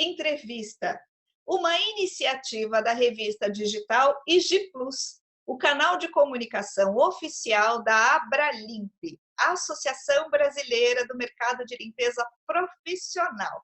Entrevista, uma iniciativa da revista digital IG Plus, o canal de comunicação oficial da Abralimp, a Associação Brasileira do Mercado de Limpeza Profissional.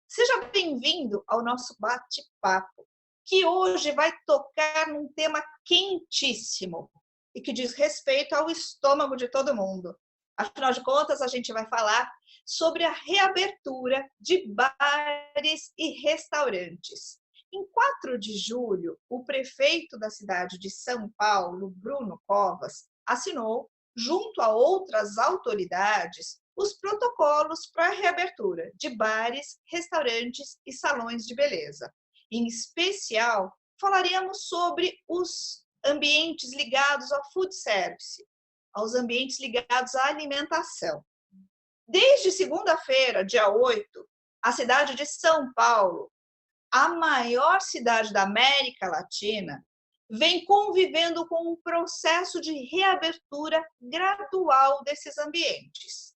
Seja bem-vindo ao nosso bate-papo, que hoje vai tocar num tema quentíssimo e que diz respeito ao estômago de todo mundo. Afinal de contas, a gente vai falar sobre a reabertura de bares e restaurantes. Em 4 de julho, o prefeito da cidade de São Paulo, Bruno Covas, assinou, junto a outras autoridades, os protocolos para a reabertura de bares, restaurantes e salões de beleza. Em especial, falaremos sobre os ambientes ligados ao food service, aos ambientes ligados à alimentação. Desde segunda-feira, dia 8, a cidade de São Paulo, a maior cidade da América Latina, vem convivendo com um processo de reabertura gradual desses ambientes.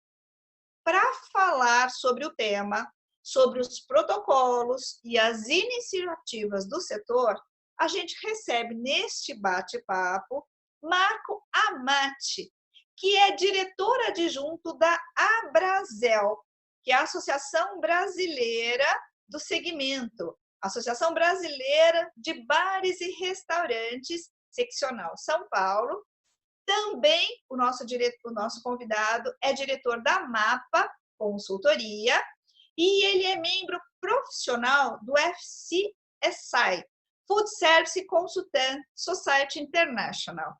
Para falar sobre o tema, sobre os protocolos e as iniciativas do setor, a gente recebe neste bate-papo Marco Amati, que é diretor adjunto da Abrazel, que é a Associação Brasileira do Segmento, Associação Brasileira de Bares e Restaurantes, seccional São Paulo. Também o nosso convidado é diretor da MAPA Consultoria e ele é membro profissional do FCSI, Food Service Consultant Society International.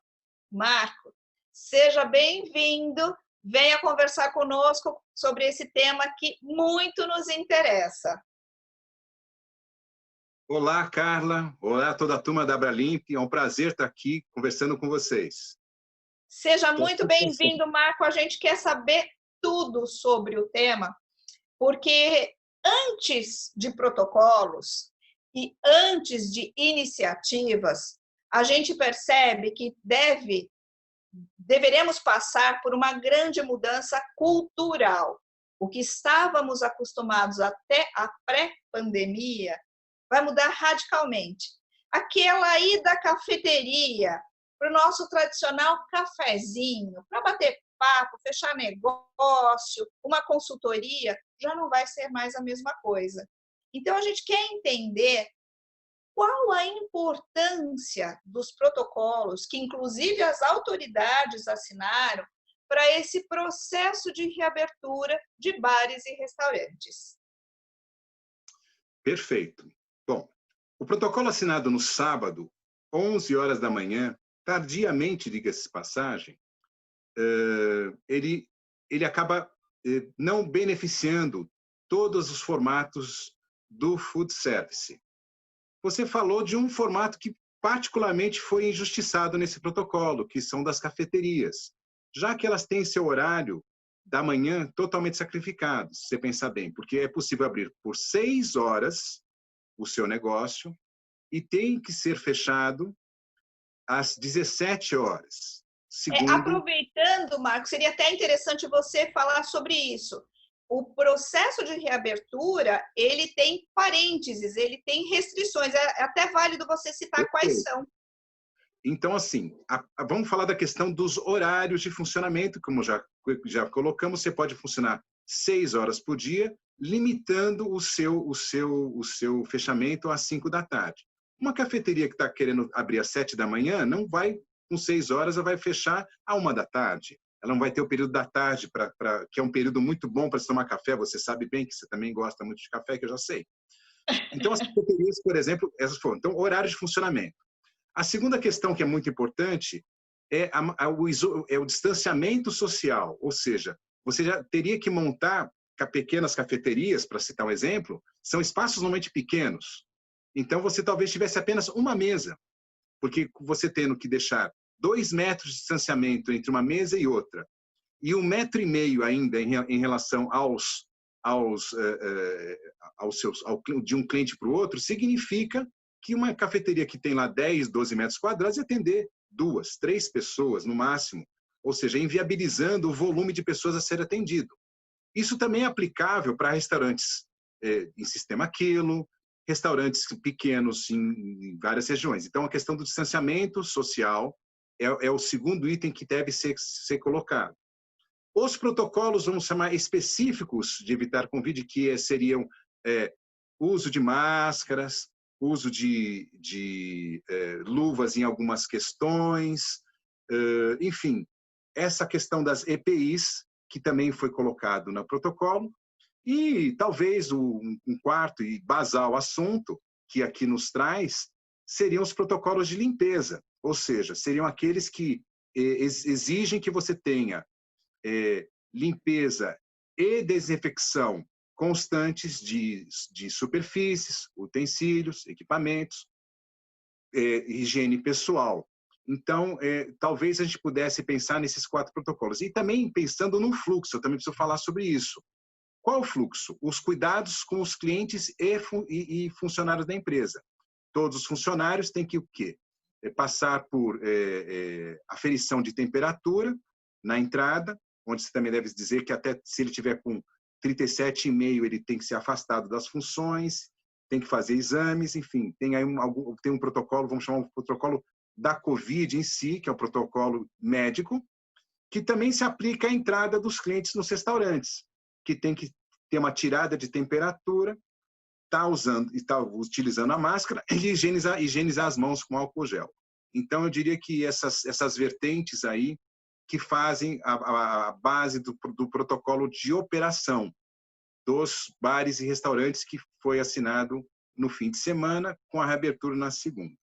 Marco, seja bem-vindo, venha conversar conosco sobre esse tema que muito nos interessa. Olá, Carla. Olá, toda a turma da Abralimp. É um prazer estar aqui conversando com vocês. Seja muito bem-vindo, Marco. A gente quer saber tudo sobre o tema, porque antes de protocolos e antes de iniciativas, a gente percebe que deveremos passar por uma grande mudança cultural. O que estávamos acostumados até a pré-pandemia vai mudar radicalmente. Aquela ida à cafeteria, para o nosso tradicional cafezinho, para bater papo, fechar negócio, uma consultoria, já não vai ser mais a mesma coisa. Então, a gente quer entender qual a importância dos protocolos, que inclusive as autoridades assinaram, para esse processo de reabertura de bares e restaurantes. Perfeito. Bom, o protocolo assinado no sábado, 11 horas da manhã, tardiamente, diga-se de passagem, ele acaba não beneficiando todos os formatos do food service. Você falou de um formato que particularmente foi injustiçado nesse protocolo, que são das cafeterias, já que elas têm seu horário da manhã totalmente sacrificado, se você pensar bem, porque é possível abrir por 6 horas o seu negócio e tem que ser fechado às 17 horas. Aproveitando, Marco, seria até interessante você falar sobre isso. O processo de reabertura, ele tem parênteses, ele tem restrições. É até válido você citar quais são. Então, assim, vamos falar da questão dos horários de funcionamento, como já colocamos, você pode funcionar 6 horas por dia, limitando o seu fechamento às 5 da tarde. Uma cafeteria que está querendo abrir às 7 da manhã, não vai, com 6 horas, ela vai fechar à 1 da tarde. Ela não vai ter o período da tarde, que é um período muito bom para se tomar café. Você sabe bem que você também gosta muito de café, que eu já sei. Então, as cafeterias, por exemplo, essas foram. Então, horário de funcionamento. A segunda questão que é muito importante é o distanciamento social, ou seja, você já teria que montar pequenas cafeterias, para citar um exemplo, são espaços normalmente pequenos. Então, você talvez tivesse apenas uma mesa, porque você tendo que deixar 2 metros de distanciamento entre uma mesa e outra, e 1,5 metro ainda em relação de um cliente para o outro, significa que uma cafeteria que tem lá 10, 12 metros quadrados ia atender 2, 3 pessoas no máximo, ou seja, inviabilizando o volume de pessoas a ser atendido. Isso também é aplicável para restaurantes em Sistema Quilo, restaurantes pequenos em várias regiões. Então, a questão do distanciamento social é o segundo item que deve ser colocado. Os protocolos, vamos chamar, específicos de evitar Covid, que seriam uso de máscaras, uso de luvas em algumas questões, enfim, essa questão das EPIs, que também foi colocado no protocolo, e talvez um quarto e basal assunto, que aqui nos traz, seriam os protocolos de limpeza, ou seja, seriam aqueles que exigem que você tenha limpeza e desinfecção constantes de superfícies, utensílios, equipamentos, higiene pessoal. Então, talvez a gente pudesse pensar nesses 4 protocolos. E também pensando no fluxo, eu também preciso falar sobre isso. Qual o fluxo? Os cuidados com os clientes e funcionários da empresa. Todos os funcionários têm que o quê? Passar por aferição de temperatura na entrada, onde você também deve dizer que até se ele tiver com 37,5, ele tem que ser afastado das funções, tem que fazer exames, enfim, tem aí um protocolo, vamos chamar um protocolo da Covid em si, que é o protocolo médico, que também se aplica à entrada dos clientes nos restaurantes, que tem que ter uma tirada de temperatura, está utilizando a máscara e higienizar as mãos com álcool gel. Então, eu diria que essas vertentes aí que fazem a base do protocolo de operação dos bares e restaurantes que foi assinado no fim de semana, com a reabertura na segunda.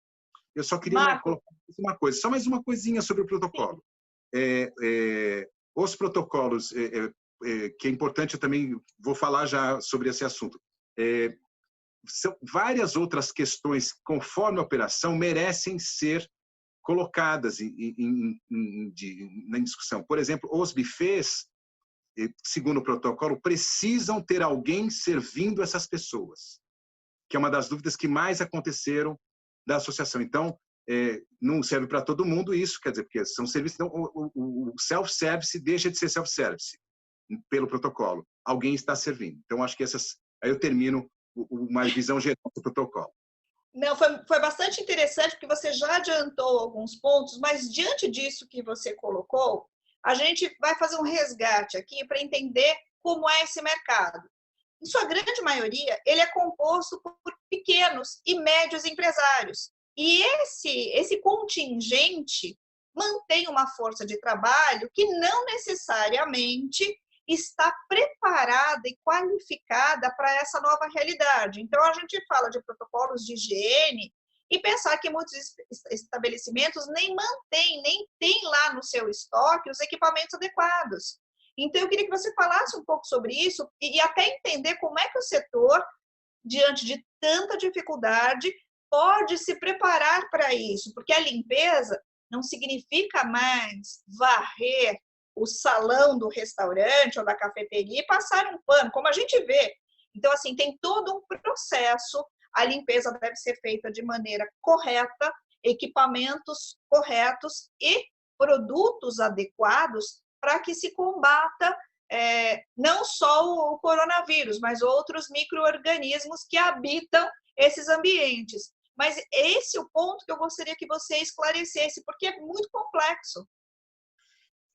Eu só queria colocar uma coisa, só mais uma coisinha sobre o protocolo. Os protocolos, que é importante, eu também vou falar já sobre esse assunto. São várias outras questões, conforme a operação, merecem ser colocadas na discussão. Por exemplo, os bufês, segundo o protocolo, precisam ter alguém servindo essas pessoas, que é uma das dúvidas que mais aconteceram da associação. Então, não serve para todo mundo isso, quer dizer, porque são serviços. Então, o self-service deixa de ser self-service pelo protocolo. Alguém está servindo. Então, acho que aí eu termino uma visão geral do protocolo. Não, foi bastante interessante, porque você já adiantou alguns pontos, mas diante disso que você colocou, a gente vai fazer um resgate aqui para entender como é esse mercado. Em sua grande maioria, ele é composto por pequenos e médios empresários. E esse contingente mantém uma força de trabalho que não necessariamente está preparada e qualificada para essa nova realidade. Então, a gente fala de protocolos de higiene e pensar que muitos estabelecimentos nem mantêm, nem têm lá no seu estoque os equipamentos adequados. Então, eu queria que você falasse um pouco sobre isso e até entender como é que o setor, diante de tanta dificuldade, pode se preparar para isso, porque a limpeza não significa mais varrer o salão do restaurante ou da cafeteria e passar um pano, como a gente vê. Então, assim, tem todo um processo, a limpeza deve ser feita de maneira correta, equipamentos corretos e produtos adequados para que se combata não só o coronavírus, mas outros micro-organismos que habitam esses ambientes. Mas esse é o ponto que eu gostaria que você esclarecesse, porque é muito complexo.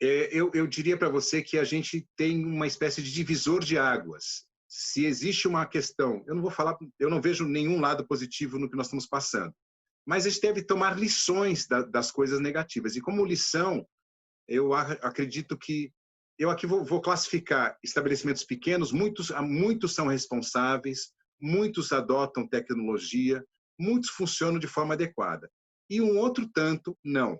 Eu diria para você que a gente tem uma espécie de divisor de águas. Se existe uma questão, eu não vejo nenhum lado positivo no que nós estamos passando, mas a gente deve tomar lições das coisas negativas. E como lição, eu acredito que eu aqui vou classificar estabelecimentos pequenos, muitos são responsáveis, muitos adotam tecnologia, muitos funcionam de forma adequada. E um outro tanto, não.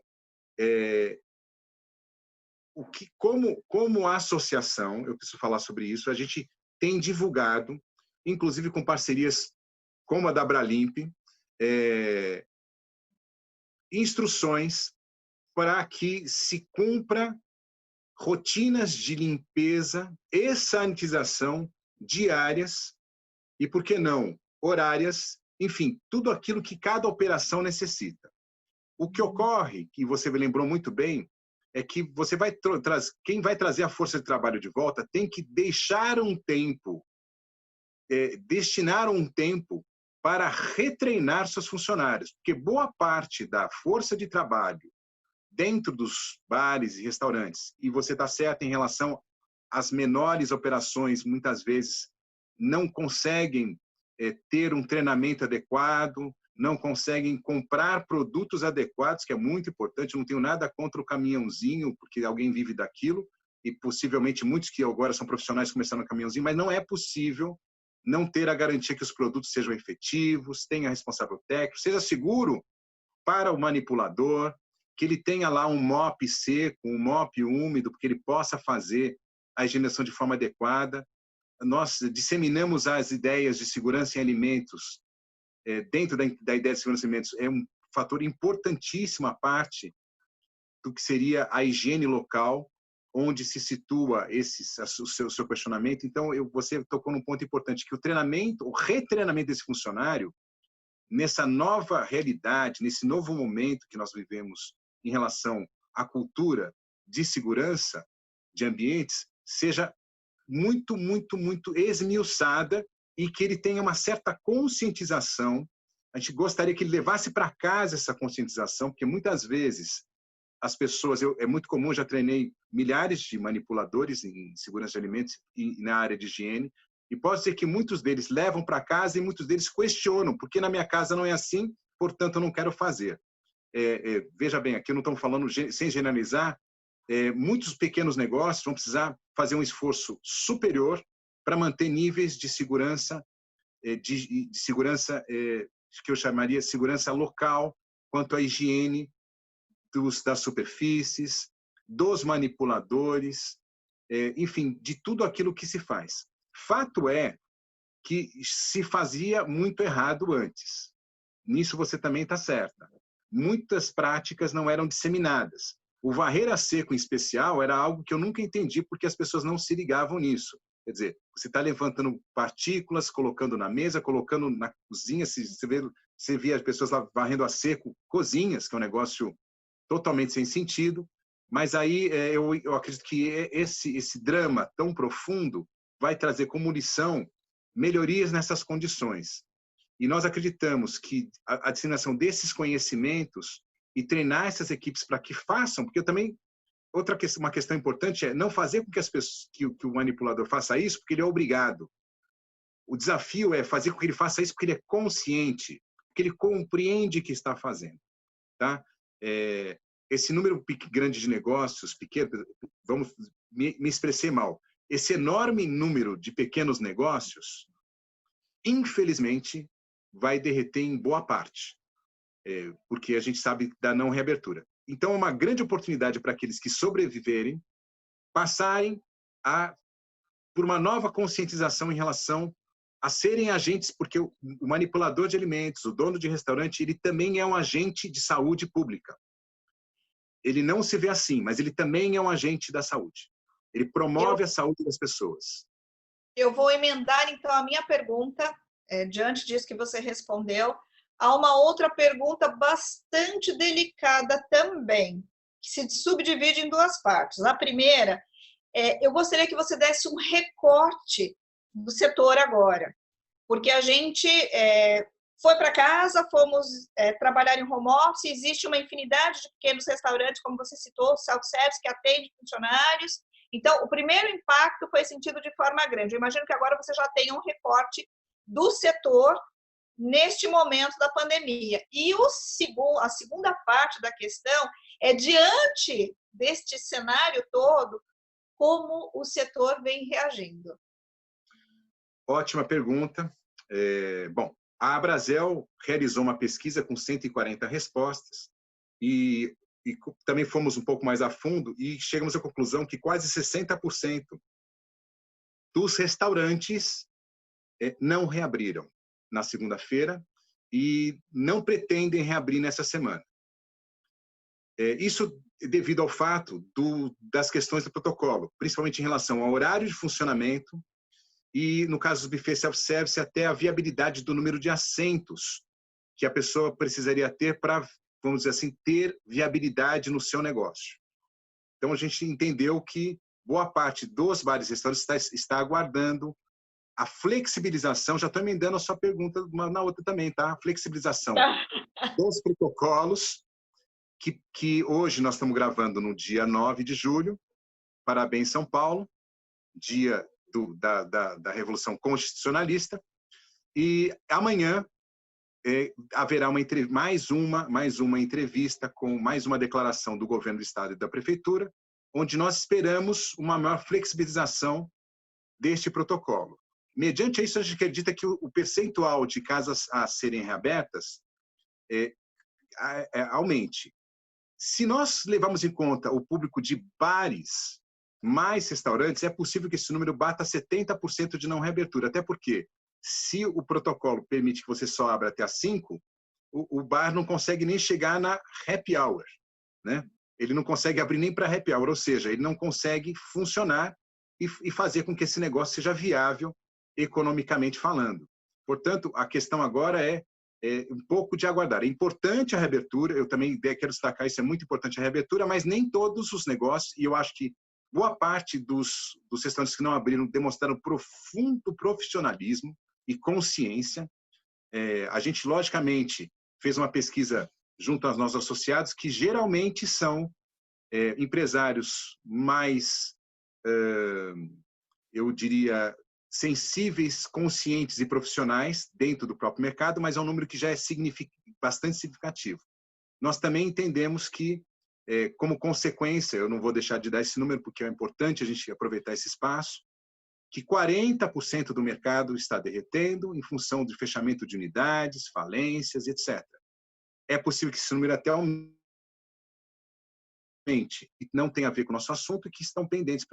Como a associação, eu preciso falar sobre isso, a gente tem divulgado, inclusive com parcerias como a da Abralimp, instruções para que se cumpra rotinas de limpeza e sanitização diárias e, por que não, horárias, enfim, tudo aquilo que cada operação necessita. O que ocorre, que você lembrou muito bem, é que quem vai trazer a força de trabalho de volta tem que deixar um tempo destinaram um tempo para retreinar seus funcionários, porque boa parte da força de trabalho dentro dos bares e restaurantes, e você está certo em relação às menores operações, muitas vezes não conseguem ter um treinamento adequado, não conseguem comprar produtos adequados, que é muito importante. Eu não tenho nada contra o caminhãozinho, porque alguém vive daquilo, e possivelmente muitos que agora são profissionais começaram no caminhãozinho, mas não é possível não ter a garantia que os produtos sejam efetivos, tenha responsável técnico, seja seguro para o manipulador, que ele tenha lá um mop seco, um mop úmido, porque ele possa fazer a higienização de forma adequada. Nós disseminamos as ideias de segurança em alimentos. Dentro da ideia de segurança em alimentos, é um fator importantíssimo a parte do que seria a higiene local, onde se situa o seu questionamento. Então, você tocou num ponto importante, que o retreinamento desse funcionário, nessa nova realidade, nesse novo momento que nós vivemos em relação à cultura de segurança de ambientes, seja muito, muito, muito esmiuçada e que ele tenha uma certa conscientização. A gente gostaria que ele levasse para casa essa conscientização, porque muitas vezes as pessoas, é muito comum, já treinei milhares de manipuladores em segurança de alimentos e na área de higiene, e posso dizer que muitos deles levam para casa e muitos deles questionam, porque na minha casa não é assim, portanto eu não quero fazer. Veja bem, aqui não estamos falando, sem generalizar, muitos pequenos negócios vão precisar fazer um esforço superior para manter níveis de segurança, de segurança que eu chamaria segurança local, quanto à higiene das superfícies, dos manipuladores, enfim, de tudo aquilo que se faz. Fato é que se fazia muito errado antes. Nisso você também está certa. Muitas práticas não eram disseminadas. O varrer a seco, em especial, era algo que eu nunca entendi porque as pessoas não se ligavam nisso. Quer dizer, você está levantando partículas, colocando na mesa, colocando na cozinha. Você via as pessoas lá varrendo a seco cozinhas, que é um negócio totalmente sem sentido. Mas aí eu acredito que esse drama tão profundo vai trazer como lição melhorias nessas condições. E nós acreditamos que a disseminação desses conhecimentos e treinar essas equipes para que façam, porque eu também, uma questão importante é não fazer com que que o manipulador faça isso porque ele é obrigado. O desafio é fazer com que ele faça isso porque ele é consciente, porque ele compreende o que está fazendo. Tá? Esse número grande de negócios, pequenos, vamos me expressei mal, esse enorme número de pequenos negócios, infelizmente, vai derreter em boa parte, porque a gente sabe da não reabertura. Então, é uma grande oportunidade para aqueles que sobreviverem passarem por uma nova conscientização em relação a serem agentes, porque o manipulador de alimentos, o dono de restaurante, ele também é um agente de saúde pública. Ele não se vê assim, mas ele também é um agente da saúde. Ele promove a saúde das pessoas. Eu vou emendar, então, a minha pergunta, diante disso que você respondeu, a uma outra pergunta bastante delicada também, que se subdivide em duas partes. A primeira, eu gostaria que você desse um recorte do setor agora, porque a gente foi para casa, fomos trabalhar em home office, existe uma infinidade de pequenos restaurantes, como você citou, self-service, que atende funcionários. Então, o primeiro impacto foi sentido de forma grande. Eu imagino que agora você já tem um recorte do setor neste momento da pandemia. E a segunda parte da questão é, diante deste cenário todo, como o setor vem reagindo? Ótima pergunta. Bom, a Abrazel realizou uma pesquisa com 140 respostas e também fomos um pouco mais a fundo e chegamos à conclusão que quase 60% dos restaurantes não reabriram na segunda-feira e não pretendem reabrir nessa semana. Isso devido ao fato das questões do protocolo, principalmente em relação ao horário de funcionamento e, no caso do buffet self-service, até a viabilidade do número de assentos que a pessoa precisaria ter para, vamos dizer assim, ter viabilidade no seu negócio. Então, a gente entendeu que boa parte dos bares e restaurantes está aguardando a flexibilização, já estou emendando a sua pergunta uma na outra também, tá? A flexibilização dos protocolos, que hoje nós estamos gravando no dia 9 de julho, parabéns São Paulo, dia da Revolução Constitucionalista, e amanhã haverá mais uma entrevista com mais uma declaração do governo do estado e da prefeitura, onde nós esperamos uma maior flexibilização deste protocolo. Mediante isso, a gente acredita que o percentual de casas a serem reabertas aumente. Se nós levarmos em conta o público de bares mais restaurantes, é possível que esse número bata 70% de não reabertura. Até porque, se o protocolo permite que você só abra até às 5, o bar não consegue nem chegar na happy hour, né? Ele não consegue abrir nem para happy hour, ou seja, ele não consegue funcionar e fazer com que esse negócio seja viável economicamente falando. Portanto, a questão agora é um pouco de aguardar. É importante a reabertura, eu também quero destacar isso, é muito importante a reabertura, mas nem todos os negócios, e eu acho que boa parte dos restaurantes que não abriram demonstraram profundo profissionalismo e consciência. A gente, logicamente, fez uma pesquisa junto aos nossos associados, que geralmente são empresários mais, eu diria, sensíveis, conscientes e profissionais dentro do próprio mercado, mas é um número que já é bastante significativo. Nós também entendemos que, como consequência, eu não vou deixar de dar esse número porque é importante a gente aproveitar esse espaço, que 40% do mercado está derretendo em função do fechamento de unidades, falências, etc. É possível que esse número até aumente, e não tem a ver com o nosso assunto, que estão pendentes.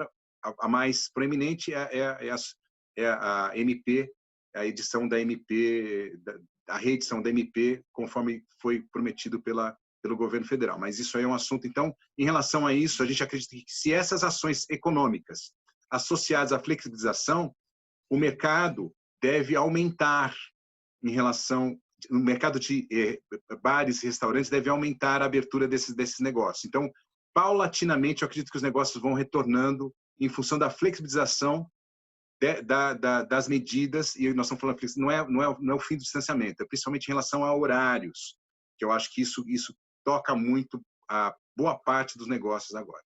A mais proeminente é a MP, a edição da MP, a reedição da MP, conforme foi prometido pelo governo federal. Mas isso aí é um assunto. Então, em relação a isso, a gente acredita que se essas ações econômicas associadas à flexibilização, o mercado deve aumentar em relação... O mercado de bares e restaurantes deve aumentar a abertura desses negócios. Então, paulatinamente, eu acredito que os negócios vão retornando em função da flexibilização das medidas, e nós estamos falando, não é o fim do distanciamento, é principalmente em relação a horários, que eu acho que isso toca muito a boa parte dos negócios agora.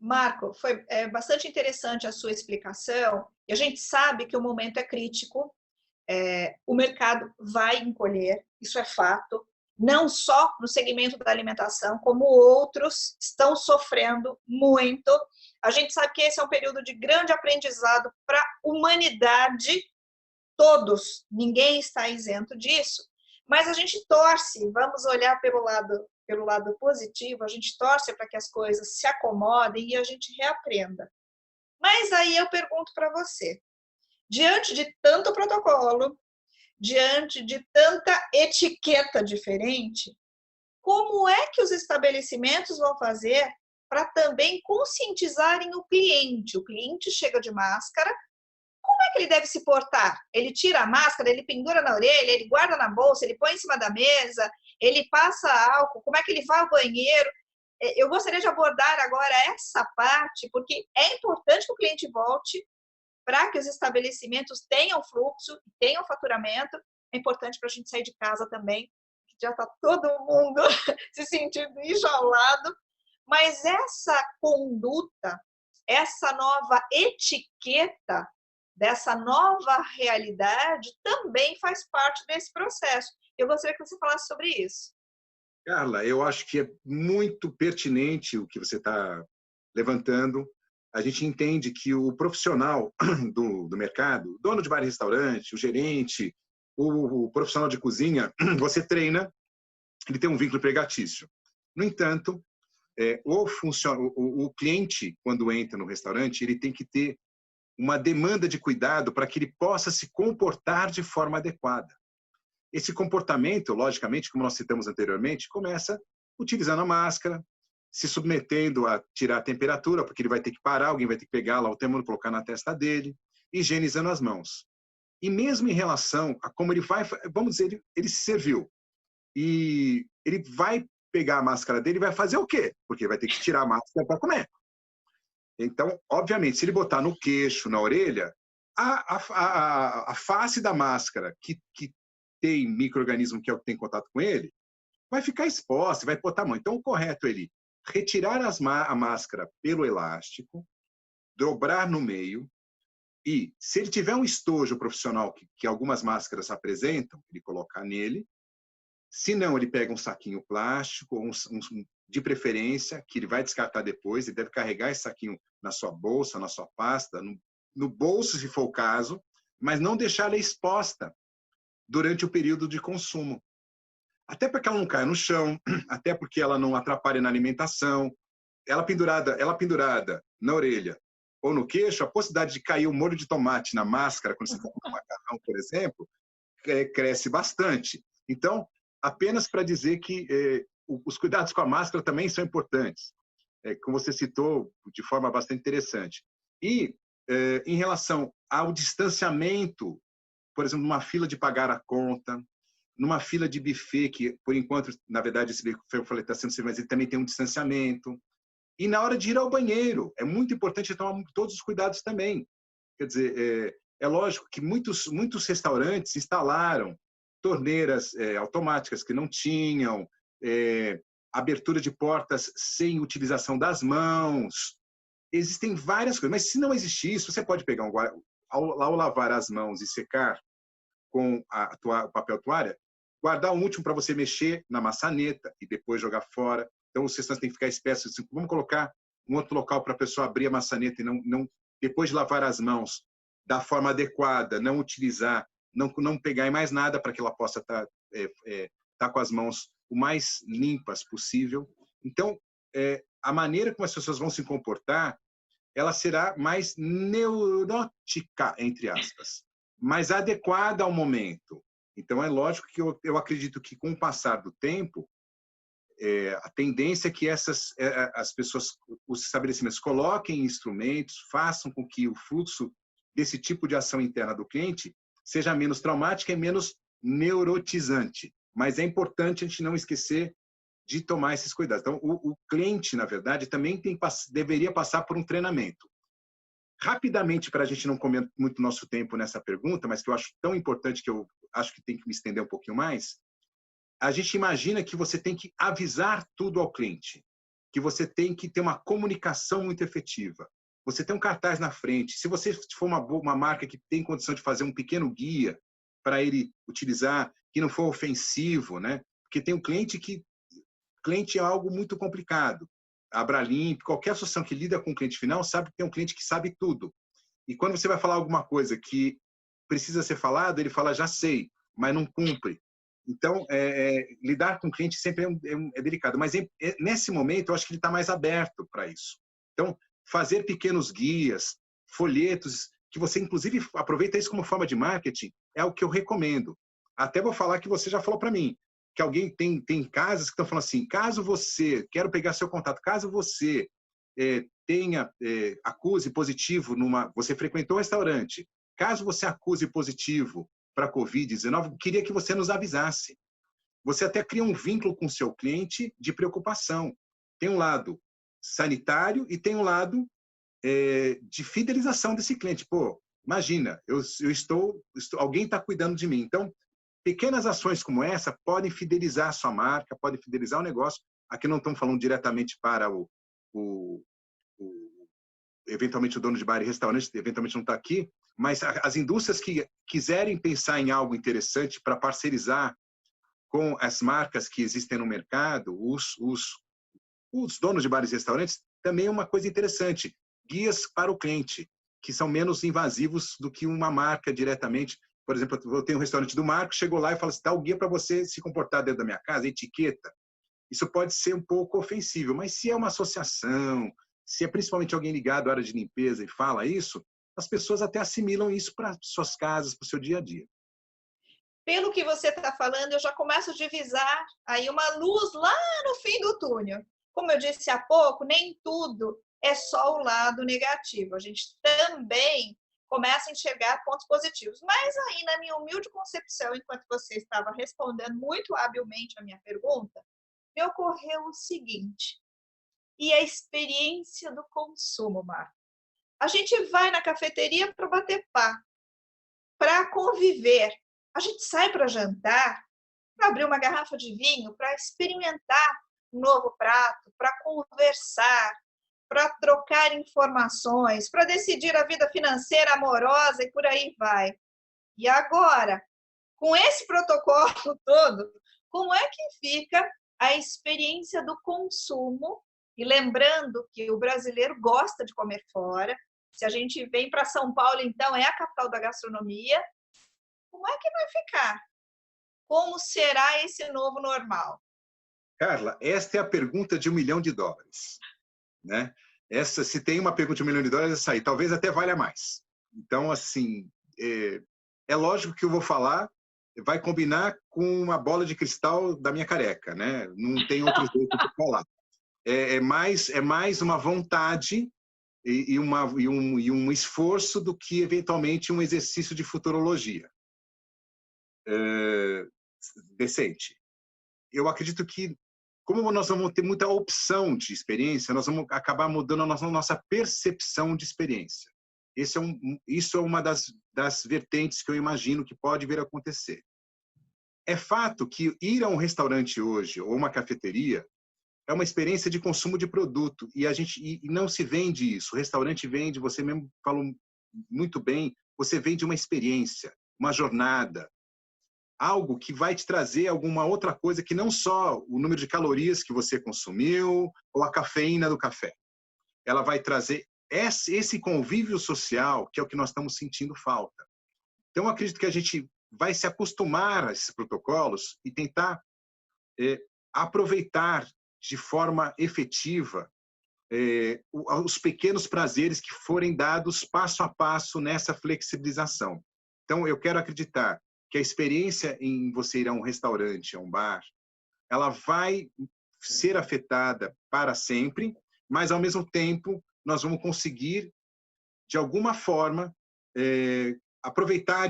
Marco, foi bastante interessante a sua explicação, e a gente sabe que o momento é crítico, o mercado vai encolher, isso é fato, não só no segmento da alimentação, como outros estão sofrendo muito. A gente sabe que esse é um período de grande aprendizado para a humanidade, todos, ninguém está isento disso, mas a gente torce, vamos olhar pelo lado positivo, a gente torce para que as coisas se acomodem e a gente reaprenda. Mas aí eu pergunto para você, diante de tanto protocolo, diante de tanta etiqueta diferente, como é que os estabelecimentos vão fazer para também conscientizarem o cliente? O cliente chega de máscara, como é que ele deve se portar? Ele tira a máscara, ele pendura na orelha, ele guarda na bolsa, ele põe em cima da mesa, ele passa álcool, como é que ele vai ao banheiro? Eu gostaria de abordar agora essa parte, porque é importante que o cliente volte, para que os estabelecimentos tenham fluxo, tenham faturamento. É importante para a gente sair de casa também, já está todo mundo se sentindo enjaulado, mas essa conduta, essa nova etiqueta, dessa nova realidade, também faz parte desse processo. Eu gostaria que você falasse sobre isso. Carla, eu acho que é muito pertinente o que você está levantando. A gente entende que o profissional do mercado, o dono de bar e restaurante, o gerente, o profissional de cozinha, você treina, ele tem um vínculo empregatício. No entanto, o cliente, quando entra no restaurante, ele tem que ter uma demanda de cuidado para que ele possa se comportar de forma adequada. Esse comportamento, logicamente, como nós citamos anteriormente, começa utilizando a máscara, se submetendo a tirar a temperatura, porque ele vai ter que parar, alguém vai ter que pegar lá o termômetro, colocar na testa dele, higienizando as mãos. E mesmo em relação a como ele vai, vamos dizer, ele se serviu, e ele vai pegar a máscara dele e vai fazer o quê? Porque ele vai ter que tirar a máscara para comer. Então, obviamente, se ele botar no queixo, na orelha, A face da máscara, que tem micro-organismo, que é o que tem contato com ele, vai ficar exposta, vai botar a mão. Então, o correto é ele retirar a máscara pelo elástico, dobrar no meio, e, se ele tiver um estojo profissional que algumas máscaras apresentam, ele colocar nele. Se não, ele pega um saquinho plástico, de preferência, que ele vai descartar depois. Ele deve carregar esse saquinho na sua bolsa, na sua pasta, no bolso, se for o caso, mas não deixar ela exposta durante o período de consumo. Até para que ela não caia no chão, até porque ela não atrapalhe na alimentação. Ela pendurada na orelha ou no queixo, a possibilidade de cair o molho de tomate na máscara, quando você compra um macarrão, por exemplo, cresce bastante. Então, apenas para dizer que os cuidados com a máscara também são importantes, como você citou de forma bastante interessante. E, em relação ao distanciamento, por exemplo, numa fila de pagar a conta, numa fila de buffet, que, por enquanto, na verdade, esse buffet, eu falei, está sendo servido, mas ele também tem um distanciamento. E na hora de ir ao banheiro, é muito importante tomar todos os cuidados também. Quer dizer, é lógico que muitos restaurantes instalaram torneiras automáticas que não tinham, abertura de portas sem utilização das mãos. Existem várias coisas, mas se não existir isso, você pode pegar ao lavar as mãos e secar com o papel toalha, guardar um último para você mexer na maçaneta e depois jogar fora. Então, os restaurantes têm que ficar espertos. Assim, vamos colocar um outro local para a pessoa abrir a maçaneta e não depois de lavar as mãos da forma adequada, não utilizar, não pegar em mais nada para que ela possa tá com as mãos o mais limpas possível. Então, a maneira como as pessoas vão se comportar, ela será mais neurótica, entre aspas, mais adequada ao momento. Então, é lógico que eu acredito que, com o passar do tempo, a tendência é que as pessoas, os estabelecimentos, coloquem instrumentos, façam com que o fluxo desse tipo de ação interna do cliente seja menos traumática e menos neurotizante. Mas é importante a gente não esquecer de tomar esses cuidados. Então, o cliente, na verdade, também deveria passar por um treinamento. Rapidamente, para a gente não comer muito nosso tempo nessa pergunta, mas que eu acho tão importante que eu acho que tem que me estender um pouquinho mais, a gente imagina que você tem que avisar tudo ao cliente, que você tem que ter uma comunicação muito efetiva. Você tem um cartaz na frente. Se você for uma marca que tem condição de fazer um pequeno guia para ele utilizar, que não for ofensivo, né? Porque tem um cliente cliente é algo muito complicado. A Abralimp, qualquer associação que lida com o cliente final, sabe que tem um cliente que sabe tudo. E quando você vai falar alguma coisa que precisa ser falado, ele fala, já sei, mas não cumpre. Então, lidar com o cliente sempre é delicado. Mas nesse momento, eu acho que ele está mais aberto para isso. Então, fazer pequenos guias, folhetos, que você, inclusive, aproveita isso como forma de marketing, é o que eu recomendo. Até vou falar que você já falou para mim, que alguém tem casas que estão falando assim, caso você, quero pegar seu contato, caso você acuse positivo você frequentou um restaurante, caso você acuse positivo para a Covid-19, queria que você nos avisasse. Você até cria um vínculo com o seu cliente de preocupação. Tem um lado sanitário e tem um lado de fidelização desse cliente. Pô, imagina, alguém está cuidando de mim. Então, pequenas ações como essa podem fidelizar a sua marca, podem fidelizar o negócio. Aqui não estamos falando diretamente para eventualmente o dono de bar e restaurante, eventualmente não está aqui, mas as indústrias que quiserem pensar em algo interessante para parcerizar com as marcas que existem no mercado, os donos de bares e restaurantes, também é uma coisa interessante. Guias para o cliente, que são menos invasivos do que uma marca diretamente. Por exemplo, eu tenho um restaurante do Marco, chegou lá e fala assim, dá o guia para você se comportar dentro da minha casa, etiqueta. Isso pode ser um pouco ofensivo, mas se é uma associação, se é principalmente alguém ligado à área de limpeza e fala isso, as pessoas até assimilam isso para suas casas, para o seu dia a dia. Pelo que você está falando, eu já começo a divisar aí uma luz lá no fim do túnel. Como eu disse há pouco, nem tudo é só o lado negativo. A gente também começa a enxergar pontos positivos. Mas aí, na minha humilde concepção, enquanto você estava respondendo muito habilmente a minha pergunta, me ocorreu o seguinte: e a experiência do consumo, Marco? A gente vai na cafeteria para bater papo, para conviver. A gente sai para jantar, para abrir uma garrafa de vinho, para experimentar um novo prato, para conversar, para trocar informações, para decidir a vida financeira, amorosa e por aí vai. E agora, com esse protocolo todo, como é que fica a experiência do consumo? E lembrando que o brasileiro gosta de comer fora. Se a gente vem para São Paulo, então, é a capital da gastronomia. Como é que vai ficar? Como será esse novo normal? Carla, esta é a pergunta de $1 milhão, né? Essa, se tem uma pergunta de $1 milhão, essa aí, talvez até valha mais. Então, assim, é lógico que eu vou falar, vai combinar com uma bola de cristal da minha careca, né? Não tem outro jeito de falar. É mais uma vontade e um esforço do que, eventualmente, um exercício de futurologia decente. Eu acredito que, como nós vamos ter muita opção de experiência, nós vamos acabar mudando a nossa percepção de experiência. Isso é uma das vertentes que eu imagino que pode vir a acontecer. É fato que ir a um restaurante hoje, ou uma cafeteria, é uma experiência de consumo de produto, e não se vende isso. O restaurante vende, você mesmo falou muito bem, você vende uma experiência, uma jornada, algo que vai te trazer alguma outra coisa que não só o número de calorias que você consumiu ou a cafeína do café. Ela vai trazer esse convívio social, que é o que nós estamos sentindo falta. Então, eu acredito que a gente vai se acostumar a esses protocolos e tentar aproveitar de forma efetiva os pequenos prazeres que forem dados passo a passo nessa flexibilização. Então, eu quero acreditar que a experiência em você ir a um restaurante, a um bar, ela vai ser afetada para sempre, mas, ao mesmo tempo, nós vamos conseguir, de alguma forma, aproveitar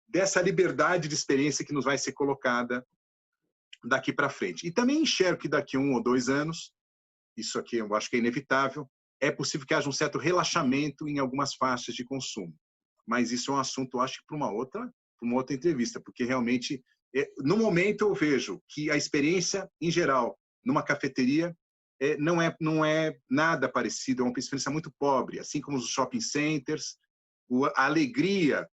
dessa liberdade de experiência que nos vai ser colocada daqui para frente. E também enxergo que daqui a 1 ou 2 anos, isso aqui eu acho que é inevitável, é possível que haja um certo relaxamento em algumas faixas de consumo. Mas isso é um assunto, acho que para uma outra entrevista, porque realmente, no momento eu vejo que a experiência, em geral, numa cafeteria, não é nada parecido, é uma experiência muito pobre, assim como os shopping centers, a alegria.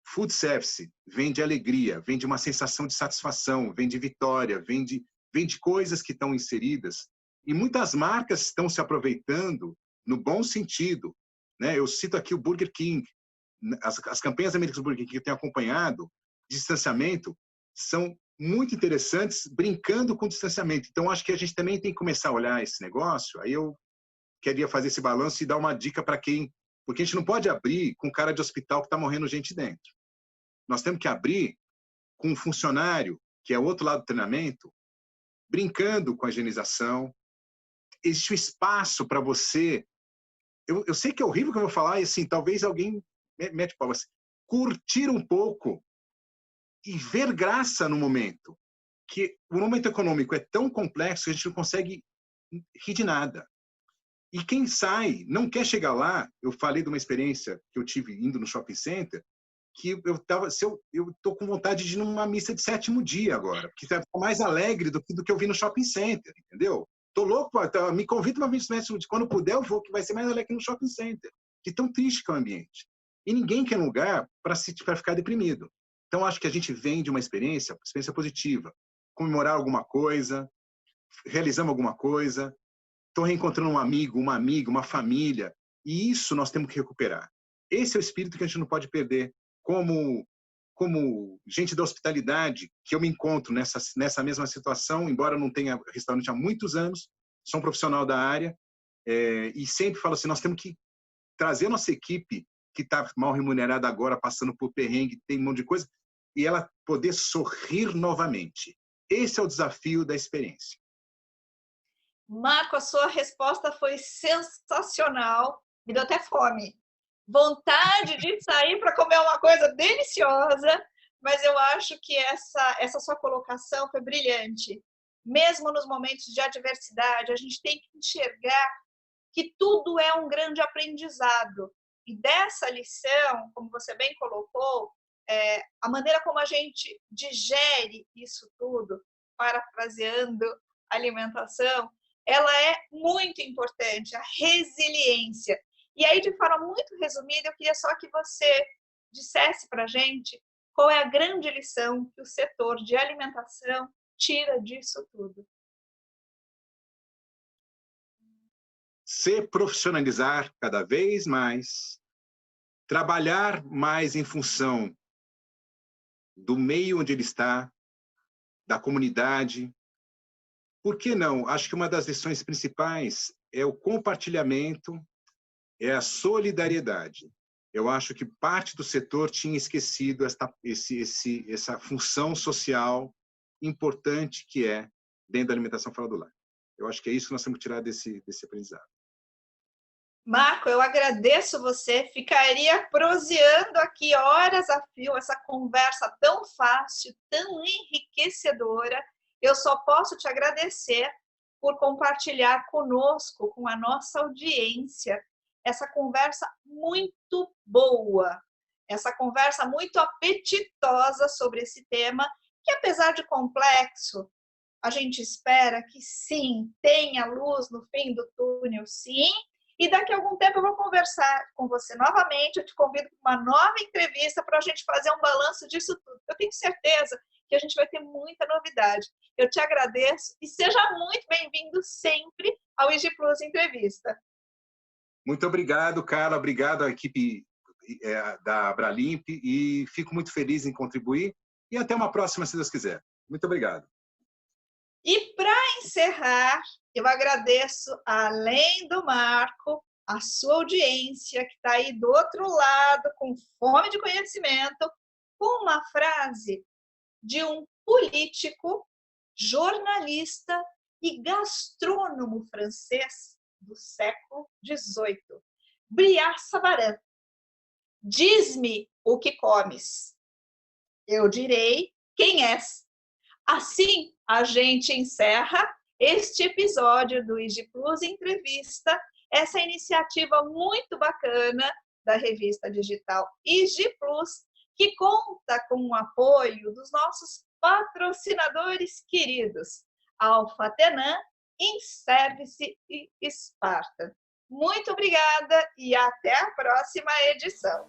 Food service vem de alegria, vem de uma sensação de satisfação, vem de vitória, vem de coisas que estão inseridas. E muitas marcas estão se aproveitando no bom sentido, né? Eu cito aqui o Burger King. As campanhas americanas do Burger King que eu tenho acompanhado, de distanciamento, são muito interessantes, brincando com distanciamento. Então, acho que a gente também tem que começar a olhar esse negócio. Aí eu queria fazer esse balanço e dar uma dica para quem... Porque a gente não pode abrir com cara de hospital que está morrendo gente dentro. Nós temos que abrir com um funcionário, que é o outro lado do treinamento, brincando com a higienização. Existe um espaço para você... Eu sei que é horrível o que eu vou falar, e assim, talvez alguém mete palmas. Curtir um pouco e ver graça no momento. Que o momento econômico é tão complexo que a gente não consegue rir de nada. E quem sai, não quer chegar lá. Eu falei de uma experiência que eu tive indo no shopping center, que eu tô com vontade de ir numa missa de 7º dia agora, porque tá mais alegre do que eu vi no shopping center, entendeu? Tô louco, me convida uma missa de quando puder eu vou, que vai ser mais alegre no shopping center. De tão triste que é o ambiente. E ninguém quer um lugar para ficar deprimido. Então, acho que a gente vem de uma experiência positiva. Comemorar alguma coisa, realizamos alguma coisa, estou reencontrando um amigo, uma amiga, uma família. E isso nós temos que recuperar. Esse é o espírito que a gente não pode perder. Como gente da hospitalidade, que eu me encontro nessa mesma situação, embora eu não tenha restaurante há muitos anos, sou um profissional da área, e sempre falo assim, nós temos que trazer nossa equipe, que está mal remunerada agora, passando por perrengue, tem um monte de coisa, e ela poder sorrir novamente. Esse é o desafio da experiência. Marco, a sua resposta foi sensacional. Me deu até fome. Vontade de sair para comer uma coisa deliciosa, mas eu acho que essa sua colocação foi brilhante. Mesmo nos momentos de adversidade, a gente tem que enxergar que tudo é um grande aprendizado. E dessa lição, como você bem colocou, a maneira como a gente digere isso tudo, parafraseando alimentação, ela é muito importante, a resiliência. E aí, de forma muito resumida, eu queria só que você dissesse para a gente qual é a grande lição que o setor de alimentação tira disso tudo. Se profissionalizar cada vez mais, trabalhar mais em função do meio onde ele está, da comunidade. Por que não? Acho que uma das lições principais é o compartilhamento, é a solidariedade. Eu acho que parte do setor tinha esquecido essa função social importante que é dentro da alimentação fora do lar. Eu acho que é isso que nós temos que tirar desse aprendizado. Marco, eu agradeço você. Ficaria proseando aqui horas a fio essa conversa tão fácil, tão enriquecedora. Eu só posso te agradecer por compartilhar conosco, com a nossa audiência, essa conversa muito boa, essa conversa muito apetitosa sobre esse tema, que apesar de complexo, a gente espera que sim, tenha luz no fim do túnel, sim. E daqui a algum tempo eu vou conversar com você novamente, eu te convido para uma nova entrevista para a gente fazer um balanço disso tudo. Eu tenho certeza que a gente vai ter muita novidade. Eu te agradeço e seja muito bem-vindo sempre ao IG Plus Entrevista. Muito obrigado, Carla. Obrigado à equipe da Abralimp e fico muito feliz em contribuir. E até uma próxima, se Deus quiser. Muito obrigado. E para encerrar, eu agradeço, além do Marco, a sua audiência que está aí do outro lado, com fome de conhecimento, com uma frase de um político, jornalista e gastrônomo francês do século XVIII, Brillat Savarin. Diz-me o que comes, eu direi quem és. Assim, a gente encerra este episódio do IG Plus Entrevista, essa iniciativa muito bacana da revista digital IG Plus, que conta com o apoio dos nossos patrocinadores queridos, Alfa Tenan, InService e Sparta. Muito obrigada e até a próxima edição.